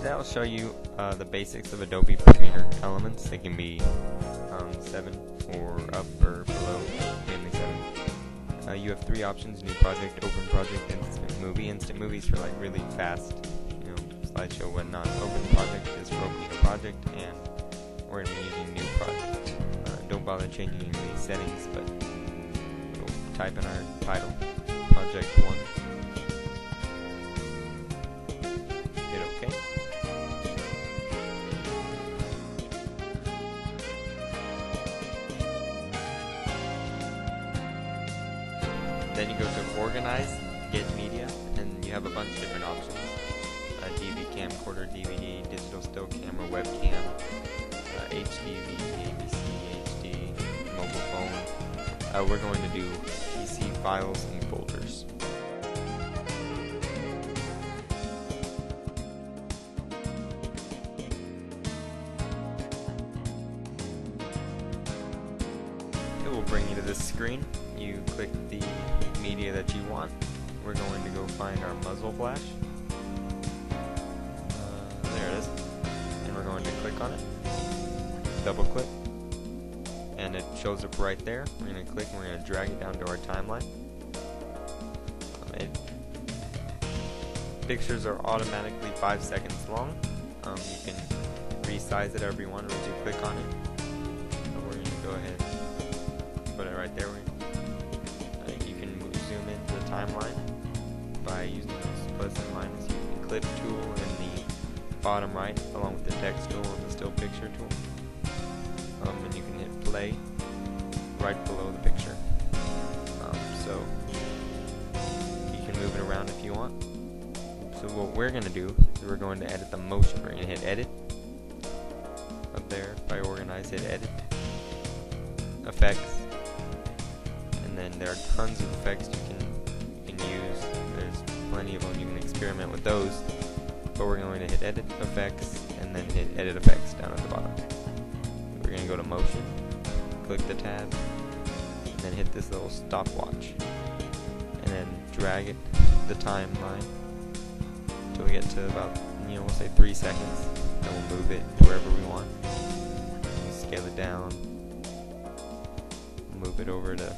Today I'll show you the basics of Adobe Premiere elements. They can be 7 or up or below, mainly 7. You have 3 options: new project, open project, instant movie. Instant movie is for like really fast, slideshow, whatnot. Open project is for opening a project, and we're going to be using new project. Don't bother changing any of these settings, but we'll type in our title, project 1. Hit OK. Then you go to Organize, Get Media, and you have a bunch of different options. DV camcorder, DVD, digital still camera, webcam, HDV, ABC, HD, mobile phone. We're going to do PC files and folders. It will bring you to this screen. You click the media that you want. We're going to go find our muzzle flash. There it is. And we're going to click on it. Double click. And it shows up right there. We're going to click and we're going to drag it down to our timeline. Pictures are automatically 5 seconds long. You can resize it however you want once you click on it. So we're going to go ahead and put it right there. You can zoom into the timeline by using those plus and minus. You can clip tool in the bottom right along with the text tool and the still picture tool. And you can hit play right below the picture. So you can move it around if you want. So what we're going to do is we're going to edit the motion. We're going to hit edit. Up there by organize, hit edit. Effects. And then there are tons of effects you can use. There's plenty of them. You can experiment with those. But we're going to hit edit effects and then hit edit effects down at the bottom. We're going to go to motion, click the tab, and then hit this little stopwatch. And then drag it the timeline until we get to about, we'll say 3 seconds. Then we'll move it to wherever we want. We scale it down. Move it over to the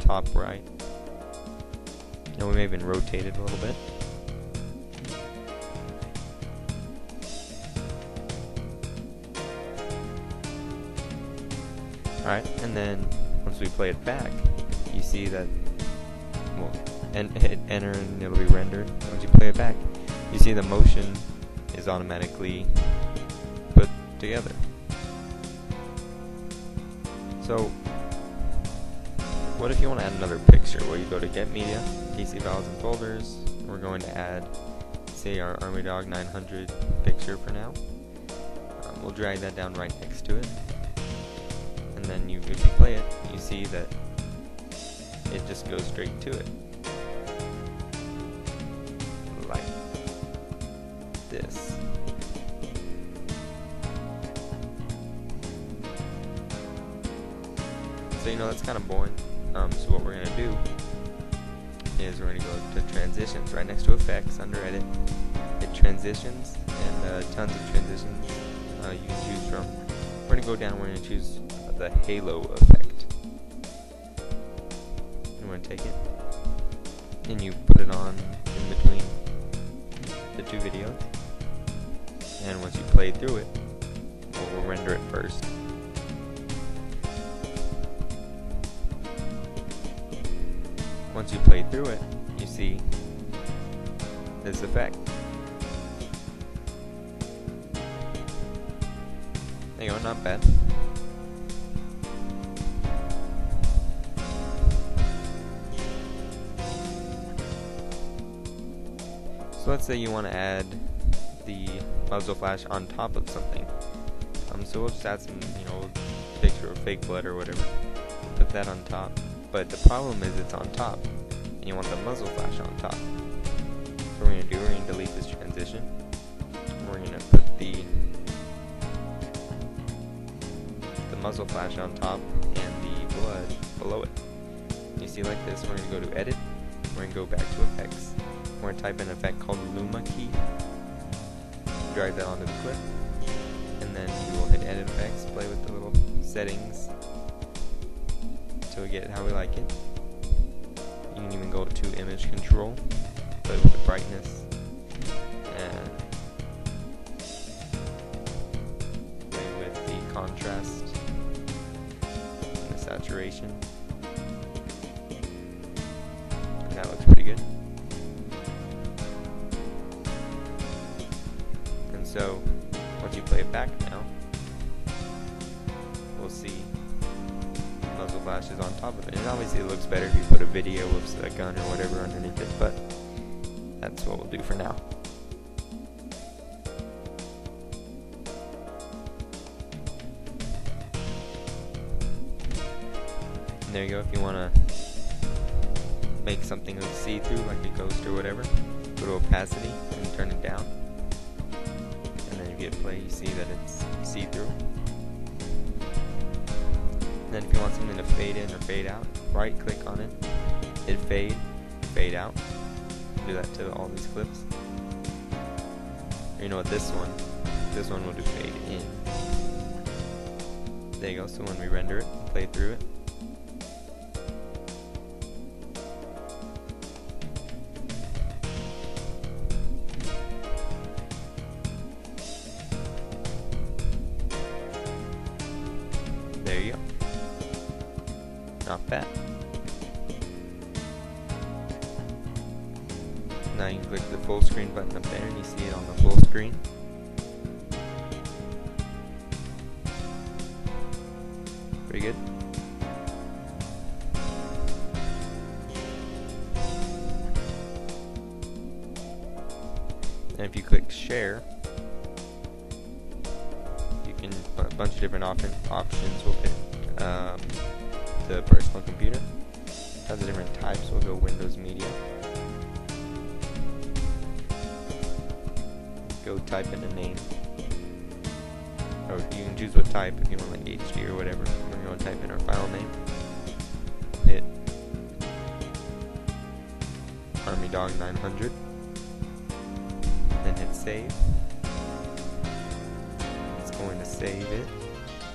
top right. And we may even rotate it a little bit. Alright, and then once we play it back, you see that we'll hit enter and it'll be rendered. Once you play it back, you see the motion is automatically put together. So, what if you want to add another picture? Well, you go to Get Media, PC Files and Folders. We're going to add, say, our Army Dog 900 picture for now. We'll drag that down right next to it. And then if you play it, you see that it just goes straight to it. Like this. So that's kind of boring. So what we're going to do is we're going to go to transitions right next to effects under edit. Hit transitions and tons of transitions you can choose from. We're going to go down. We're going to choose the halo effect. You want to take it and you put it on in between the 2 videos, and once you play through it, we'll render it first. Once you play through it, you see this effect. There you go, not bad. So let's say you want to add the muzzle flash on top of something. So we'll just add some, picture of fake blood or whatever. Put that on top. But the problem is it's on top, and you want the muzzle flash on top. So what we're going to do, we're going to delete this transition. We're going to put the muzzle flash on top and the blood below it. You see like this, we're going to go to edit, we're going to go back to effects, we're going to type in an effect called Luma key, drag that onto the clip, and then you will hit Edit Effects, play with the little settings until we get it how we like it. You can even go to Image Control, play with the brightness, and play with the contrast and the saturation. And that looks pretty good. And so, once you play it back now, we'll see muzzle flashes on top of it. And obviously it looks better if you put a video of a gun or whatever underneath it, but that's what we'll do for now. And there you go. If you want to make something look see-through, like a ghost or whatever, go to opacity and turn it down. And then if you hit play, you see that it's see-through. Then if you want something to fade in or fade out, right click on it, hit fade, fade out. Do that to all these clips. Or you know what, this one will do fade in. There you go. So when we render it, play through it, there you go. Not bad. Now you can click the full screen button up there and you see it on the full screen. Pretty good. And if you click share, you can put a bunch of different options will fit the personal computer. Tons of different types. We'll go Windows Media. Go type in a name, or you can choose what type if you want, like HD or whatever. We're going to type in our file name. Hit Army Dog 900, then hit save. It's going to save it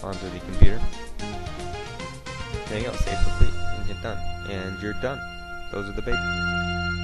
onto the computer. There you go, save complete, and hit done, and you're done. Those are the basics.